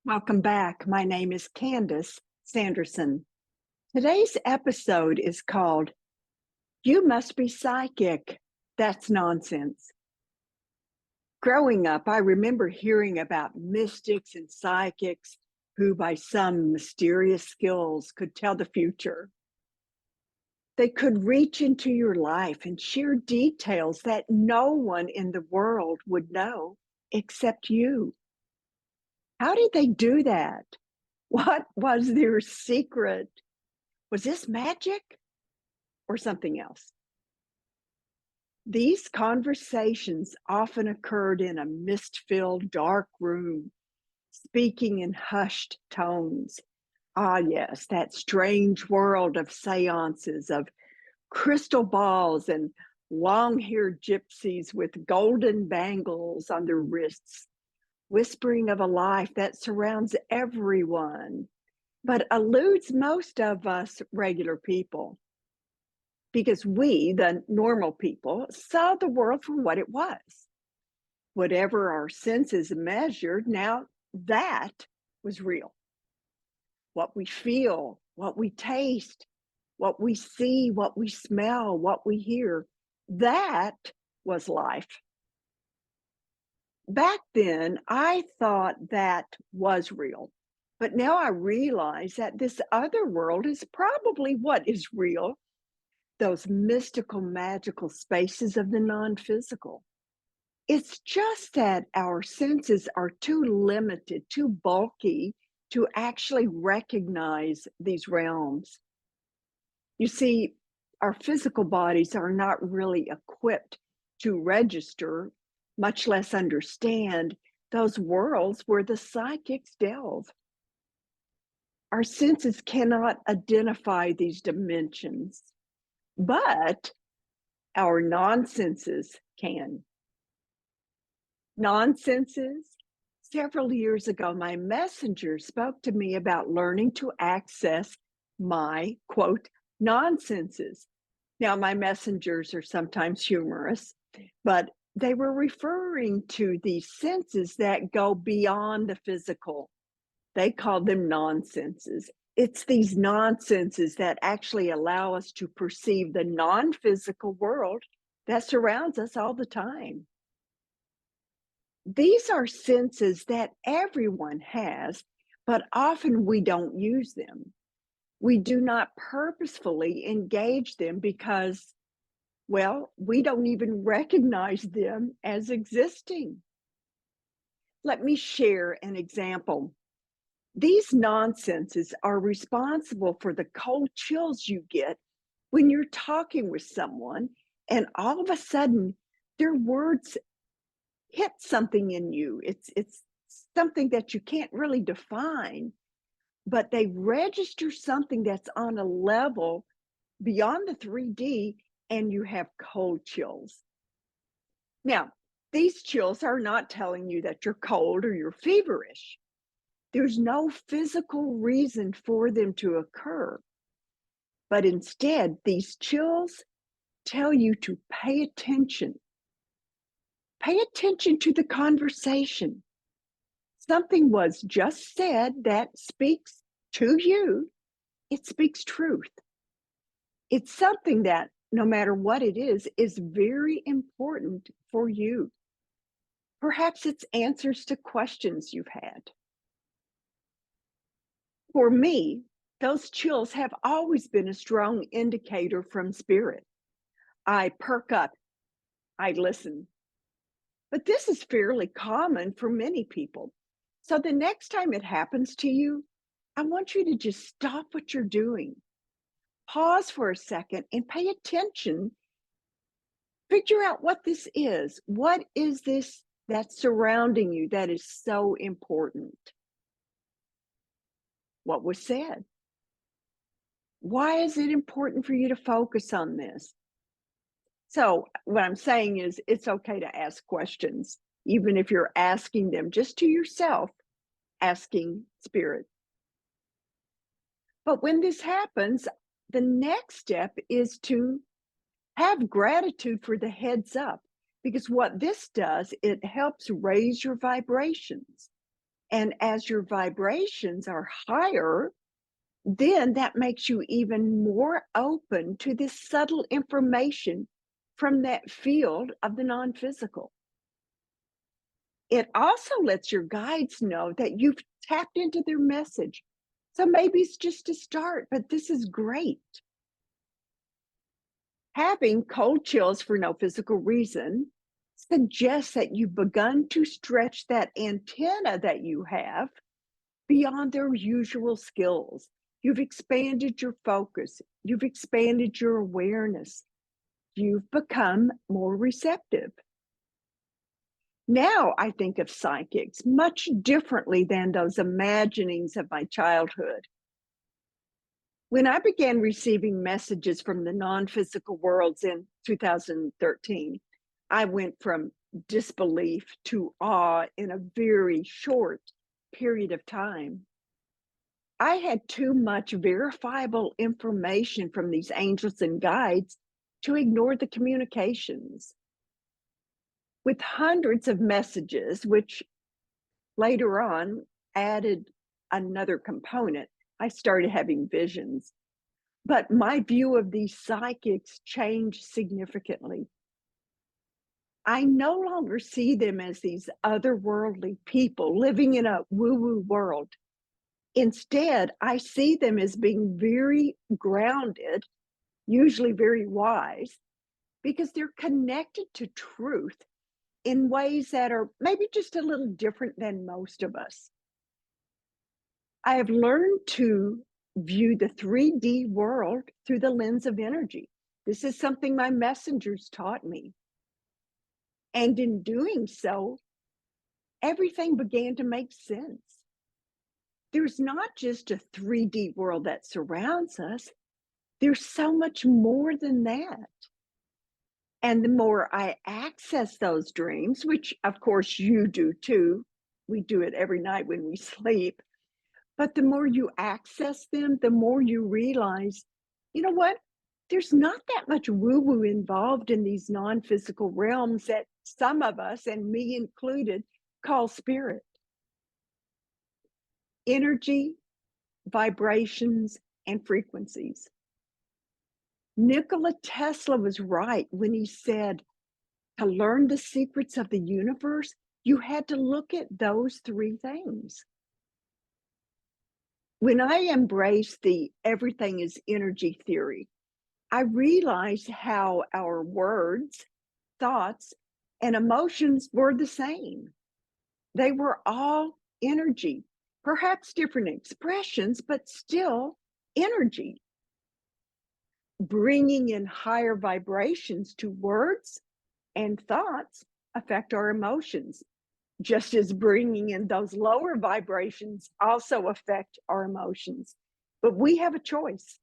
Welcome back. My name is Candace Sanderson. Today's episode is called You Must Be Psychic. That's Nonsense. Growing up, I remember hearing about mystics and psychics who, by some mysterious skills, could tell the future. They could reach into your life and share details that no one in the world would know except you. How did they do that? What was their secret? Was this magic or something else? These conversations often occurred in a mist-filled dark room, speaking in hushed tones. Ah, yes, that strange world of seances, of crystal balls and long-haired gypsies with golden bangles on their wrists, whispering of a life that surrounds everyone, but eludes most of us regular people. Because we, the normal people, saw the world for what it was. Whatever our senses measured, now that was real. What we feel, what we taste, what we see, what we smell, what we hear, that was life. Back then, I thought that was real. But now I realize that this other world is probably what is real, those mystical, magical spaces of the non-physical. It's just that our senses are too limited, too bulky to actually recognize these realms. You see, our physical bodies are not really equipped to register, much less understand, those worlds where the psychics delve. Our senses cannot identify these dimensions, but our non-senses can. Non-senses? Several years ago, my messenger spoke to me about learning to access my, quote, non-senses. Now, my messengers are sometimes humorous, but they were referring to these senses that go beyond the physical. They called them non-senses. It's these non-senses that actually allow us to perceive the non-physical world that surrounds us all the time. These are senses that everyone has, but often we don't use them. We do not purposefully engage them because, well, we don't even recognize them as existing. Let me share an example. These non-senses are responsible for the cold chills you get when you're talking with someone and all of a sudden their words hit something in you. It's something that you can't really define, but they register something that's on a level beyond the 3D and you have cold chills. Now, these chills are not telling you that you're cold or you're feverish. There's no physical reason for them to occur. But instead, these chills tell you to pay attention. Pay attention to the conversation. Something was just said that speaks to you. It speaks truth. It's something that, no matter what it is very important for you. Perhaps it's answers to questions you've had. For me, those chills have always been a strong indicator from spirit. I perk up, I listen. But this is fairly common for many people. So the next time it happens to you, I want you to just stop what you're doing. Pause for a second and pay attention. Figure out what this is. What is this that's surrounding you that is so important? What was said? Why is it important for you to focus on this? So what I'm saying is it's okay to ask questions, even if you're asking them just to yourself, asking spirit. But when this happens, the next step is to have gratitude for the heads up, because what this does, it helps raise your vibrations. And as your vibrations are higher, then that makes you even more open to this subtle information from that field of the non physical. It also lets your guides know that you've tapped into their message. So maybe it's just a start, but this is great. Having cold chills for no physical reason suggests that you've begun to stretch that antenna that you have beyond their usual skills. You've expanded your focus, you've expanded your awareness, you've become more receptive. Now I think of psychics much differently than those imaginings of my childhood. When I began receiving messages from the non physical worlds in 2013, I went from disbelief to awe in a very short period of time. I had too much verifiable information from these angels and guides to ignore the communications. With hundreds of messages, which later on added another component, I started having visions. But my view of these psychics changed significantly. I no longer see them as these otherworldly people living in a woo woo world. Instead, I see them as being very grounded, usually very wise, because they're connected to truth in ways that are maybe just a little different than most of us. I have learned to view the 3D world through the lens of energy. This is something my messengers taught me. And in doing so, everything began to make sense. There's not just a 3D world that surrounds us, there's so much more than that. And the more I access those dreams, which of course you do too, we do it every night when we sleep, but the more you access them, the more you realize, you know what? There's not that much woo woo involved in these non physical realms that some of us, and me included, call spirit. Energy, vibrations, and frequencies. Nikola Tesla was right when he said to learn the secrets of the universe, you had to look at those three things. When I embraced the everything is energy theory, I realized how our words, thoughts, and emotions were the same. They were all energy, perhaps different expressions, but still energy. Bringing in higher vibrations to words and thoughts affect our emotions, just as bringing in those lower vibrations also affect our emotions. But we have a choice.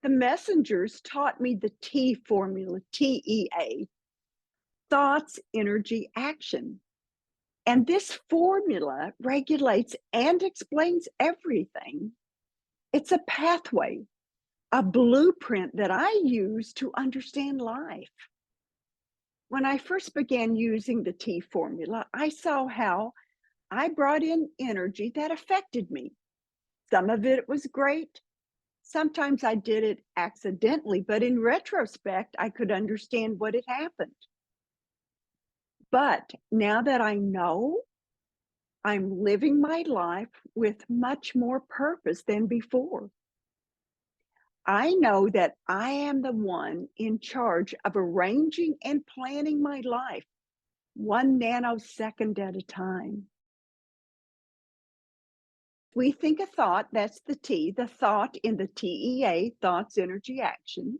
The messengers taught me the T formula, TEA, thoughts, energy, action. And this formula regulates and explains everything. It's a pathway, a blueprint that I use to understand life. When I first began using the T formula, I saw how I brought in energy that affected me. Some of it was great. Sometimes I did it accidentally, but in retrospect, I could understand what had happened. But now that I know, I'm living my life with much more purpose than before. I know that I am the one in charge of arranging and planning my life, one nanosecond at a time. We think a thought, that's the T, the thought in the TEA, thoughts, energy, action.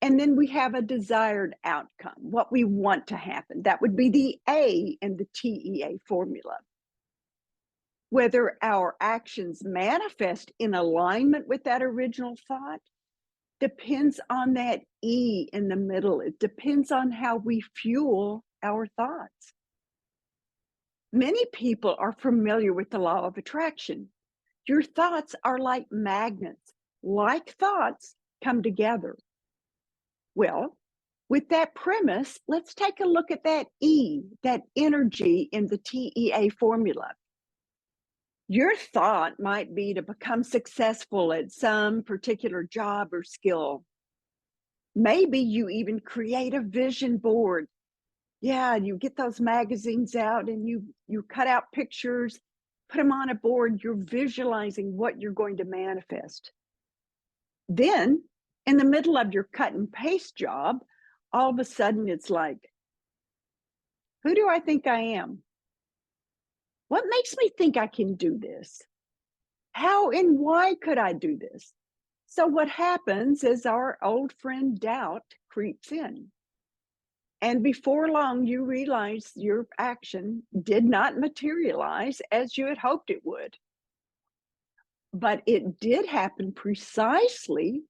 And then we have a desired outcome, what we want to happen. That would be the A in the TEA formula. Whether our actions manifest in alignment with that original thought depends on that E in the middle. It depends on how we fuel our thoughts. Many people are familiar with the law of attraction. Your thoughts are like magnets. Like thoughts come together. Well, With that premise, let's take a look at that E, that energy in the TEA formula. Your thought might be to become successful at some particular job or skill. Maybe you even create a vision board. Yeah, you get those magazines out and you cut out pictures, put them on a board. You're visualizing what you're going to manifest. Then, in the middle of your cut and paste job, all of a sudden it's like, who do I think I am? What makes me think I can do this? How and why could I do this? So, what happens is our old friend doubt creeps in. And before long, you realize your action did not materialize as you had hoped it would. But it did happen precisely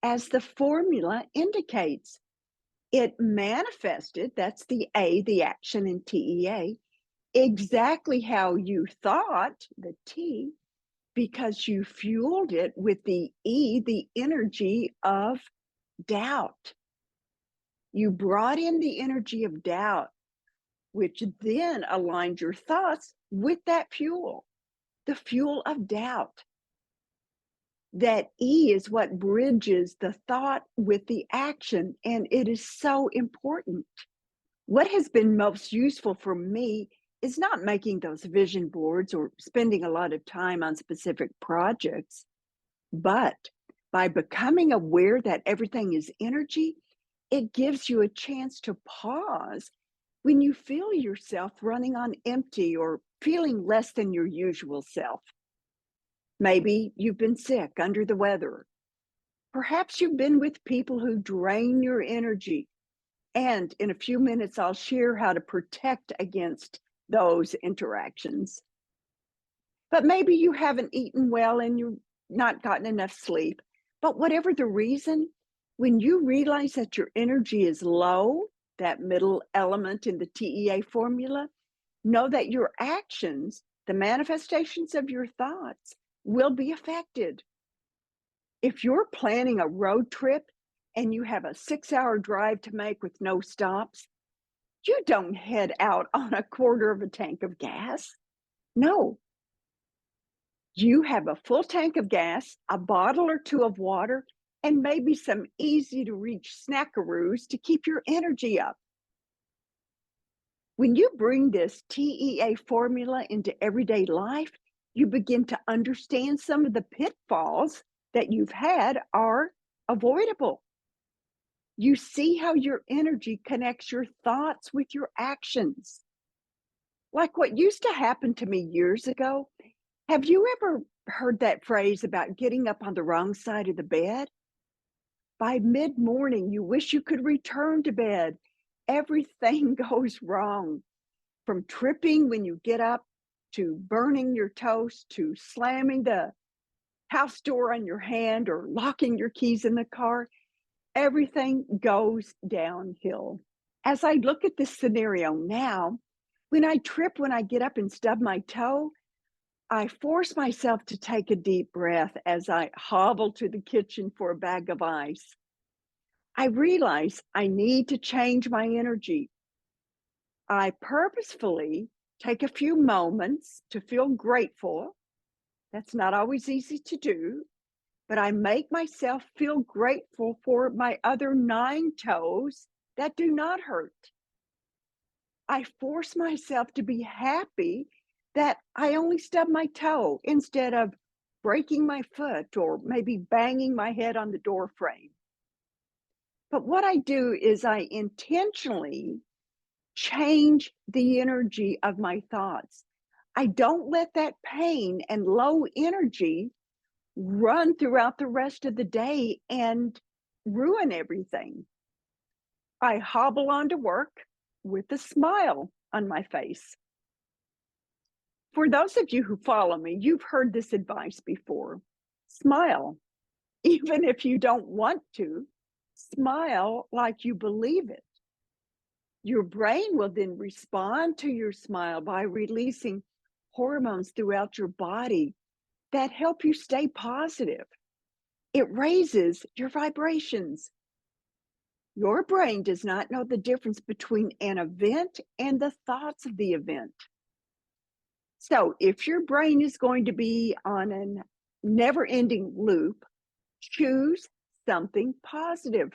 as the formula indicates. It manifested, that's the A, the action in TEA, exactly how you thought, the T, because you fueled it with the E, the energy of doubt. You brought in the energy of doubt, which then aligned your thoughts with that fuel, the fuel of doubt. That E is what bridges the thought with the action, and it is so important. What has been most useful for me is not making those vision boards or spending a lot of time on specific projects, but by becoming aware that everything is energy, it gives you a chance to pause when you feel yourself running on empty or feeling less than your usual self. Maybe you've been sick, under the weather. Perhaps you've been with people who drain your energy. And in a few minutes, I'll share how to protect against those interactions. But maybe you haven't eaten well and you've not gotten enough sleep. But whatever the reason, when you realize that your energy is low, that middle element in the TEA formula, know that your actions, the manifestations of your thoughts, will be affected. If you're planning a road trip and you have a 6-hour drive to make with no stops, you don't head out on a quarter of a tank of gas. No, you have a full tank of gas, a bottle or two of water, and maybe some easy to reach snackaroos to keep your energy up. When you bring this TEA formula into everyday life, you begin to understand some of the pitfalls that you've had are avoidable. You see how your energy connects your thoughts with your actions. Like what used to happen to me years ago. Have you ever heard that phrase about getting up on the wrong side of the bed? By mid morning, you wish you could return to bed. Everything goes wrong, from tripping when you get up to burning your toast to slamming the house door on your hand or locking your keys in the car. Everything goes downhill. As I look at this scenario now, when I trip, when I get up and stub my toe, I force myself to take a deep breath as I hobble to the kitchen for a bag of ice. I realize I need to change my energy. I purposefully take a few moments to feel grateful. That's not always easy to do, but I make myself feel grateful for my other 9 toes that do not hurt. I force myself to be happy that I only stubbed my toe instead of breaking my foot or maybe banging my head on the door frame. But what I do is I intentionally change the energy of my thoughts. I don't let that pain and low energy run throughout the rest of the day and ruin everything. I hobble on to work with a smile on my face. For those of you who follow me, you've heard this advice before. Smile, even if you don't want to. Smile like you believe it. Your brain will then respond to your smile by releasing hormones throughout your body that help you stay positive. It raises your vibrations. Your brain does not know the difference between an event and the thoughts of the event. So, if your brain is going to be on a never ending loop, choose something positive.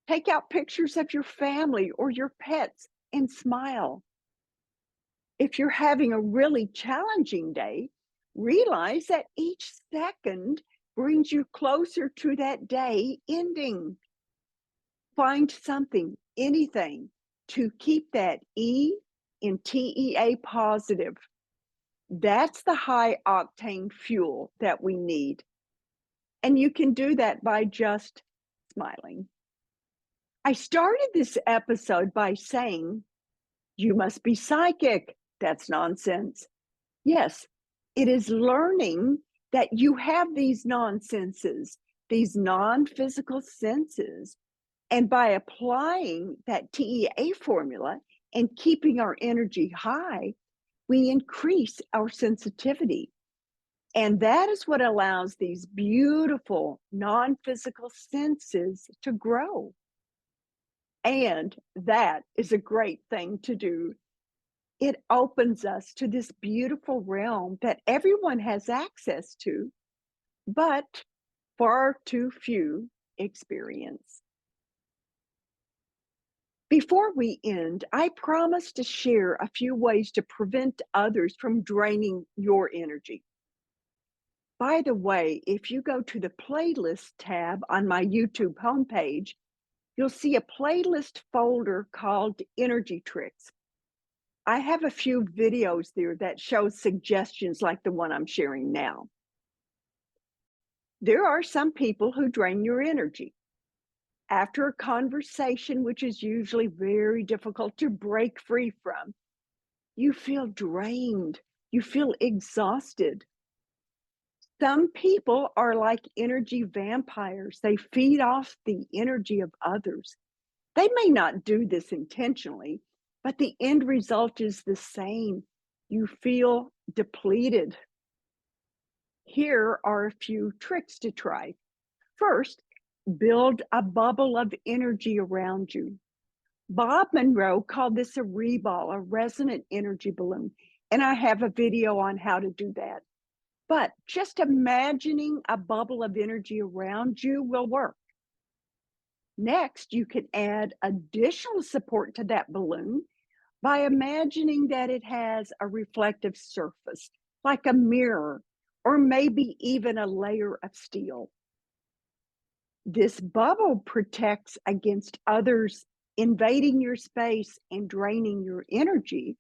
Take out pictures of your family or your pets and smile. If you're having a really challenging day, realize that each second brings you closer to that day ending. Find something, anything, to keep that E in TEA positive. That's the high octane fuel that we need. And you can do that by just smiling. I started this episode by saying, you must be psychic. That's nonsense. Yes, it is learning that you have these nonsenses, these non physical senses. And by applying that TEA formula and keeping our energy high, we increase our sensitivity. And that is what allows these beautiful non physical senses to grow. And that is a great thing to do. It opens us to this beautiful realm that everyone has access to, but far too few experience. Before we end, I promise to share a few ways to prevent others from draining your energy. By the way, if you go to the playlist tab on my YouTube homepage, you'll see a playlist folder called Energy Tricks. I have a few videos there that show suggestions like the one I'm sharing now. There are some people who drain your energy. After a conversation, which is usually very difficult to break free from, you feel drained, you feel exhausted. Some people are like energy vampires. They feed off the energy of others. They may not do this intentionally, but the end result is the same. You feel depleted. Here are a few tricks to try. First, build a bubble of energy around you. Bob Monroe called this a reball, a resonant energy balloon, and I have a video on how to do that. But just imagining a bubble of energy around you will work. Next, you can add additional support to that balloon by imagining that it has a reflective surface, like a mirror, or maybe even a layer of steel. This bubble protects against others invading your space and draining your energy,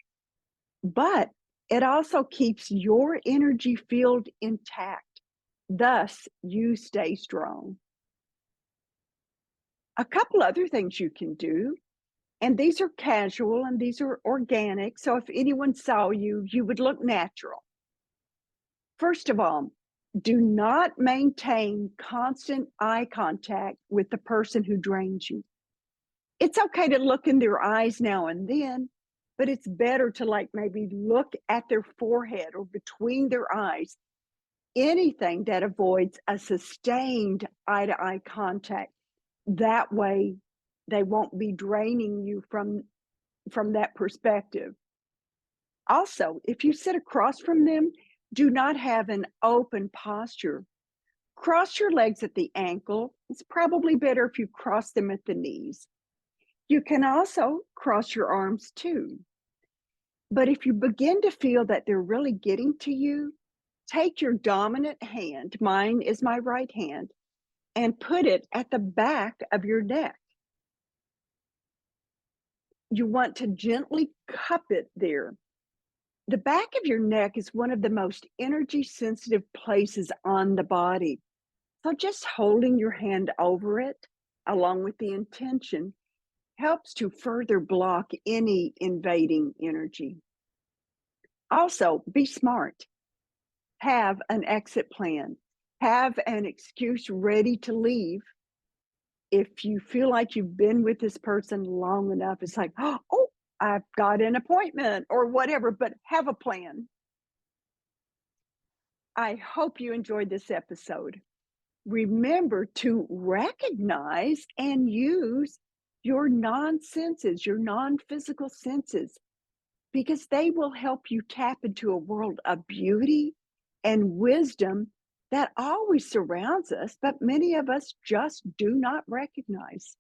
but it also keeps your energy field intact. Thus, you stay strong. A couple other things you can do, and these are casual and these are organic. So if anyone saw you, you would look natural. First of all, do not maintain constant eye contact with the person who drains you. It's okay to look in their eyes now and then, but it's better to like maybe look at their forehead or between their eyes. Anything that avoids a sustained eye to eye contact. That way they won't be draining you from that perspective. Also, if you sit across from them, do not have an open posture. Cross your legs at the ankle. It's probably better if you cross them at the knees. You can also cross your arms too. But if you begin to feel that they're really getting to you, take your dominant hand, mine is my right hand, and put it at the back of your neck. You want to gently cup it there. The back of your neck is one of the most energy sensitive places on the body. So just holding your hand over it, along with the intention, helps to further block any invading energy. Also, be smart. Have an exit plan. Have an excuse ready to leave. If you feel like you've been with this person long enough, it's like, oh, I've got an appointment or whatever, but have a plan. I hope you enjoyed this episode. Remember to recognize and use your non-senses, your non-physical senses, because they will help you tap into a world of beauty and wisdom that always surrounds us, but many of us just do not recognize.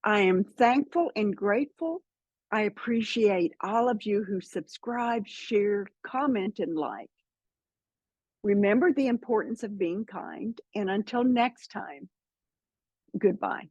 I am thankful and grateful. I appreciate all of you who subscribe, share, comment, and like. Remember the importance of being kind, and until next time, goodbye.